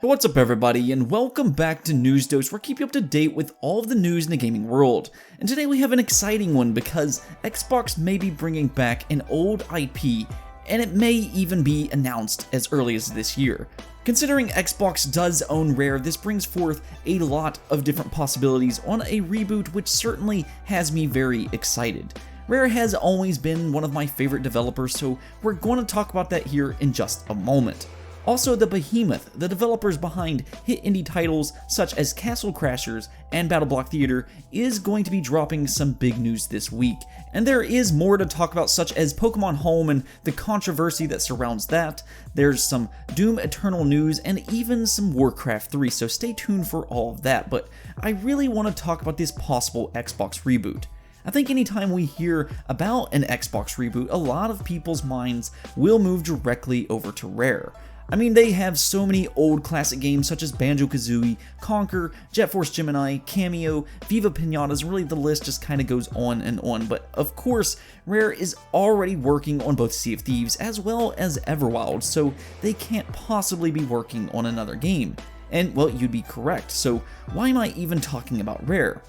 What's up everybody, and welcome back to News Dose, where I keep you up to date with all of the news in the gaming world. And today we have an exciting one because Xbox may be bringing back an old IP, and it may even be announced as early as this year. Considering Xbox does own Rare, this brings forth a lot of different possibilities on a reboot, which certainly has me very excited. Rare has always been one of my favorite developers, so we're going to talk about that here in just a moment. Also, the Behemoth, the developers behind hit indie titles such as Castle Crashers and BattleBlock Theater, is going to be dropping some big news this week. And there is more to talk about, such as Pokemon Home and the controversy that surrounds that. There's some Doom Eternal news and even some Warcraft 3, so stay tuned for all of that. But I really want to talk about this possible Xbox reboot. I think anytime we hear about an Xbox reboot, a lot of people's minds will move directly over to Rare. I mean, they have so many old classic games such as Banjo-Kazooie, Conker, Jet Force Gemini, Cameo, Viva Pinatas, and really the list just kind of goes on and on. But of course, Rare is already working on both Sea of Thieves as well as Everwild, so they can't possibly be working on another game. And well, you'd be correct, so why am I even talking about Rare?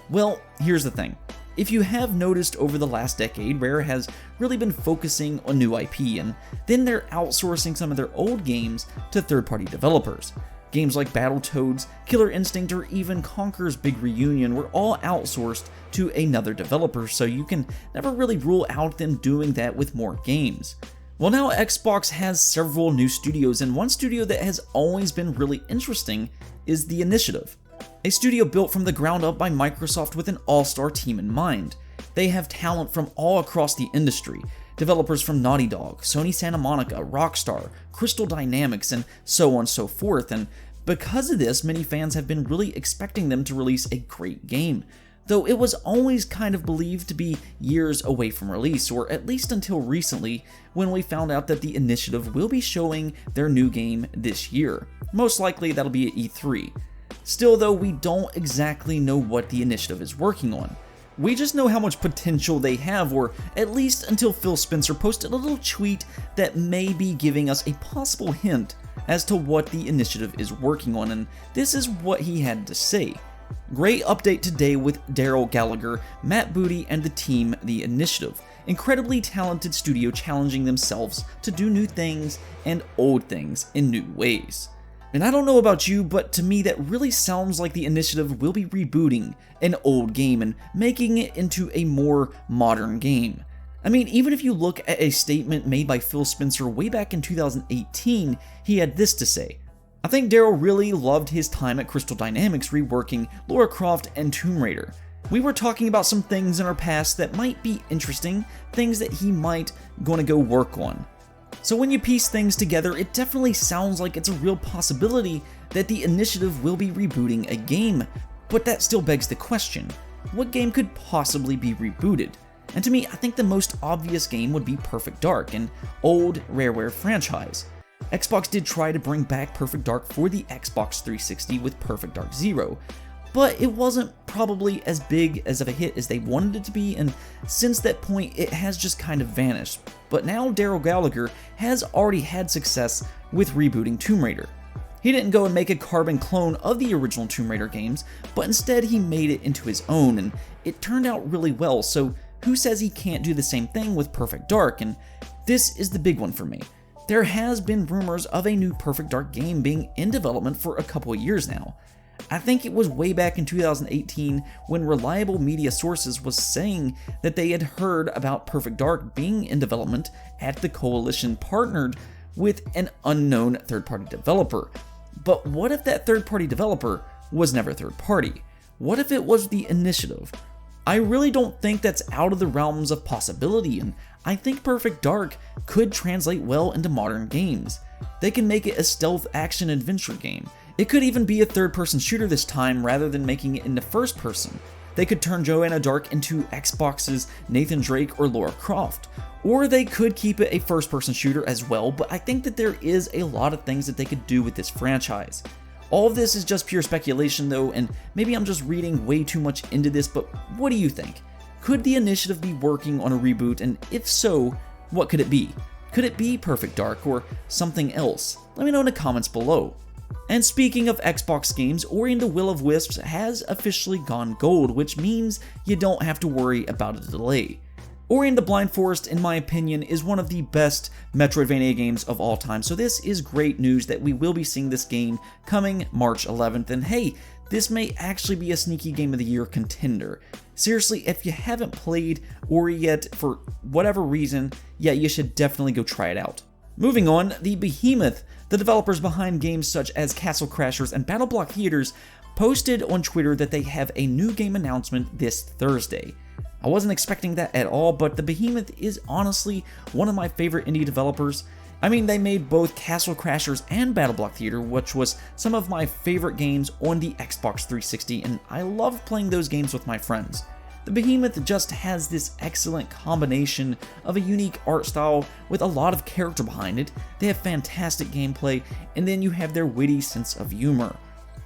Well, here's the thing. If you have noticed over the last decade, Rare has really been focusing on new IP, and then they're outsourcing some of their old games to third-party developers. Games like Battletoads, Killer Instinct, or even Conker's Big Reunion were all outsourced to another developer, so you can never really rule out them doing that with more games. Well, now Xbox has several new studios, and one studio that has always been really interesting is The Initiative. A studio built from the ground up by Microsoft with an all-star team in mind. They have talent from all across the industry, developers from Naughty Dog, Sony Santa Monica, Rockstar, Crystal Dynamics, and so on and so forth, and because of this, many fans have been really expecting them to release a great game, though it was always kind of believed to be years away from release, or at least until recently, when we found out that The Initiative will be showing their new game this year. Most likely that'll be at E3. Still though, we don't exactly know what The Initiative is working on. We just know how much potential they have, or at least until Phil Spencer posted a little tweet that may be giving us a possible hint as to what The Initiative is working on, and this is what he had to say. Great update today with Daryl Gallagher, Matt Booty, and the team The Initiative. Incredibly talented studio challenging themselves to do new things and old things in new ways. And I don't know about you, but to me that really sounds like The Initiative will be rebooting an old game and making it into a more modern game. I mean, even if you look at a statement made by Phil Spencer way back in 2018, he had this to say. I think Daryl really loved his time at Crystal Dynamics reworking Lara Croft and Tomb Raider. We were talking about some things in our past that might be interesting, things that he might gonna go work on. So when you piece things together, it definitely sounds like it's a real possibility that The Initiative will be rebooting a game, but that still begs the question, what game could possibly be rebooted? And to me, I think the most obvious game would be Perfect Dark, an old Rareware franchise. Xbox did try to bring back Perfect Dark for the Xbox 360 with Perfect Dark Zero, but it wasn't probably as big as of a hit as they wanted it to be, and since that point it has just kind of vanished. But now Daryl Gallagher has already had success with rebooting Tomb Raider. He didn't go and make a carbon clone of the original Tomb Raider games, but instead he made it into his own, and it turned out really well, so who says he can't do the same thing with Perfect Dark? And this is the big one for me. There has been rumors of a new Perfect Dark game being in development for a couple of years now. I think it was way back in 2018 when reliable media sources was saying that they had heard about Perfect Dark being in development at the Coalition partnered with an unknown third-party developer. But what if that third-party developer was never third-party? What if it was The Initiative? I really don't think that's out of the realms of possibility, and I think Perfect Dark could translate well into modern games. They can make it a stealth action-adventure game. It could even be a third-person shooter this time rather than making it into first-person. They could turn Joanna Dark into Xbox's Nathan Drake or Lara Croft. Or they could keep it a first-person shooter as well, but I think that there is a lot of things that they could do with this franchise. All of this is just pure speculation though, and maybe I'm just reading way too much into this, but what do you think? Could The Initiative be working on a reboot, and if so, what could it be? Could it be Perfect Dark or something else? Let me know in the comments below. And speaking of Xbox games, Ori and the Will of Wisps has officially gone gold, which means you don't have to worry about a delay. Ori and the Blind Forest, in my opinion, is one of the best Metroidvania games of all time, so this is great news that we will be seeing this game coming March 11th, and hey, this may actually be a sneaky Game of the Year contender. Seriously, if you haven't played Ori yet for whatever reason, yeah, you should definitely go try it out. Moving on, the Behemoth, the developers behind games such as Castle Crashers and Battle Block Theaters, posted on Twitter that they have a new game announcement this Thursday. I wasn't expecting that at all, but the Behemoth is honestly one of my favorite indie developers. I mean, they made both Castle Crashers and Battle Block Theater, which was some of my favorite games on the Xbox 360, and I love playing those games with my friends. The Behemoth just has this excellent combination of a unique art style with a lot of character behind it. They have fantastic gameplay, and then you have their witty sense of humor.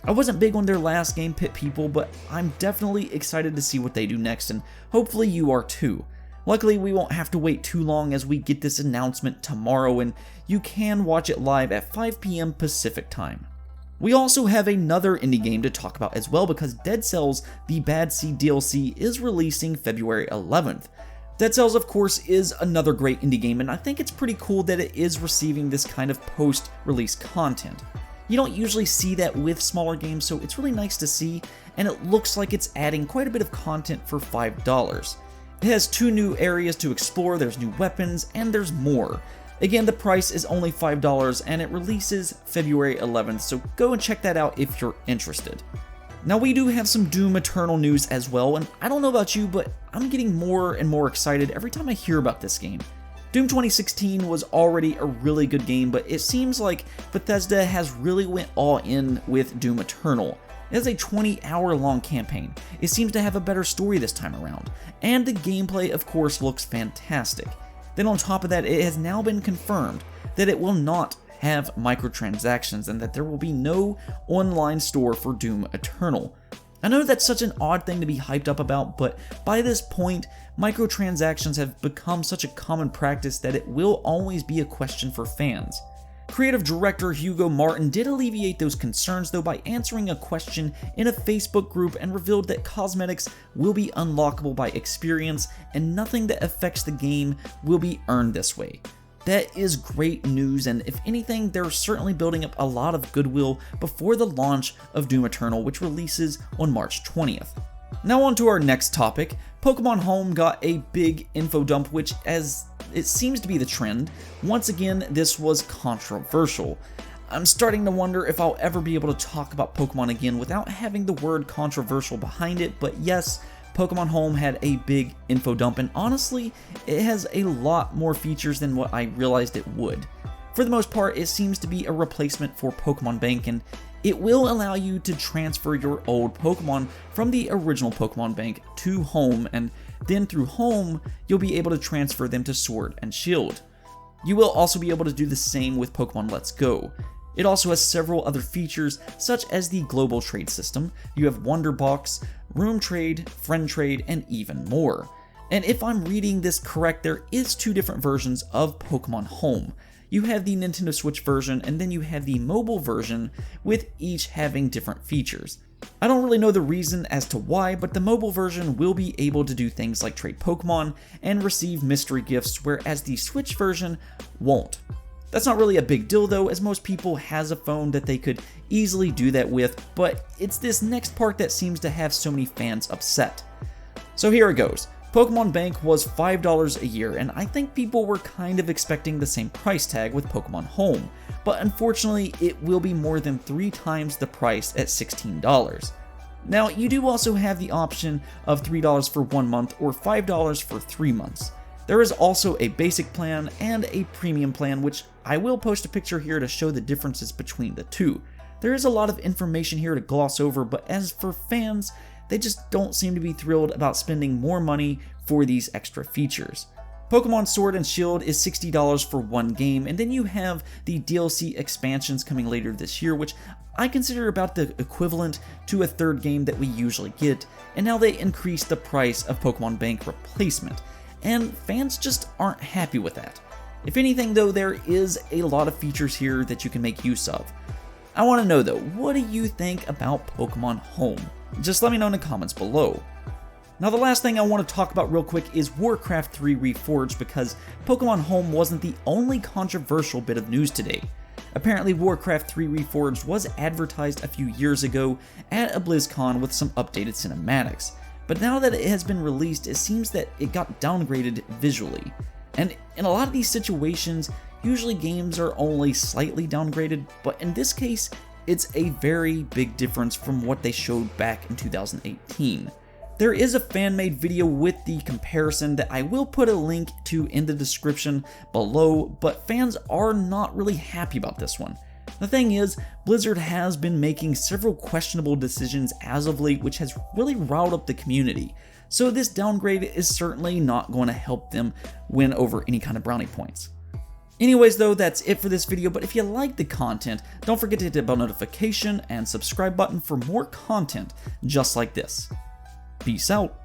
I wasn't big on their last game, Pit People, but I'm definitely excited to see what they do next, and hopefully you are too. Luckily, we won't have to wait too long as we get this announcement tomorrow, and you can watch it live at 5 PM Pacific time. We also have another indie game to talk about as well, because Dead Cells The Bad Seed DLC is releasing February 11th. Dead Cells, of course, is another great indie game, and I think it's pretty cool that it is receiving this kind of post-release content. You don't usually see that with smaller games, so it's really nice to see, and it looks like it's adding quite a bit of content for $5. It has 2 new areas to explore, there's new weapons, and there's more. Again, the price is only $5, and it releases February 11th, so go and check that out if you're interested. Now, we do have some Doom Eternal news as well, and I don't know about you, but I'm getting more and more excited every time I hear about this game. Doom 2016 was already a really good game, but it seems like Bethesda has really went all in with Doom Eternal. It has a 20-hour long campaign. It seems to have a better story this time around, and the gameplay, of course, looks fantastic. Then on top of that, it has now been confirmed that it will not have microtransactions and that there will be no online store for Doom Eternal. I know that's such an odd thing to be hyped up about, but by this point, microtransactions have become such a common practice that it will always be a question for fans. Creative director Hugo Martin did alleviate those concerns though by answering a question in a Facebook group and revealed that cosmetics will be unlockable by experience and nothing that affects the game will be earned this way. That is great news, and if anything, they're certainly building up a lot of goodwill before the launch of Doom Eternal, which releases on March 20th. Now on to our next topic. Pokemon Home got a big info dump, which, as it seems to be the trend, once again this was controversial. I'm starting to wonder if I'll ever be able to talk about Pokemon again without having the word controversial behind it, but yes, Pokemon Home had a big info dump, and honestly, it has a lot more features than what I realized it would. For the most part, it seems to be a replacement for Pokemon Bank, and it will allow you to transfer your old Pokemon from the original Pokemon Bank to Home, and then through Home, you'll be able to transfer them to Sword and Shield. You will also be able to do the same with Pokemon Let's Go. It also has several other features, such as the global trade system, you have Wonder Box, Room Trade, Friend Trade, and even more. And if I'm reading this correct, there is 2 different versions of Pokemon Home. You have the Nintendo Switch version, and then you have the mobile version, with each having different features. I don't really know the reason as to why, but the mobile version will be able to do things like trade Pokemon and receive mystery gifts, whereas the Switch version won't. That's not really a big deal though, as most people has a phone that they could easily do that with, but it's this next part that seems to have so many fans upset. So here it goes. Pokemon Bank was $5 a year, and I think people were kind of expecting the same price tag with Pokemon Home, but unfortunately it will be more than 3 times the price at $16. Now, you do also have the option of $3 for 1 month or $5 for 3 months. There is also a basic plan and a premium plan, which I will post a picture here to show the differences between the two. There is a lot of information here to gloss over, but as for fans, they just don't seem to be thrilled about spending more money for these extra features. Pokemon Sword and Shield is $60 for 1 game, and then you have the DLC expansions coming later this year, which I consider about the equivalent to a 3rd game that we usually get, and now they increase the price of Pokemon Bank replacement, and fans just aren't happy with that. If anything though, there is a lot of features here that you can make use of. I want to know though, what do you think about Pokemon Home? Just let me know in the comments below. Now the last thing I want to talk about real quick is Warcraft 3 Reforged, because Pokemon Home wasn't the only controversial bit of news today. Apparently Warcraft 3 Reforged was advertised a few years ago at a BlizzCon with some updated cinematics, but now that it has been released, it seems that it got downgraded visually. And in a lot of these situations, usually games are only slightly downgraded, but in this case, it's a very big difference from what they showed back in 2018. There is a fan-made video with the comparison that I will put a link to in the description below, but fans are not really happy about this one. The thing is, Blizzard has been making several questionable decisions as of late, which has really riled up the community. So this downgrade is certainly not going to help them win over any kind of brownie points. Anyways though, that's it for this video, but if you like the content, don't forget to hit the bell notification and subscribe button for more content just like this. Peace out.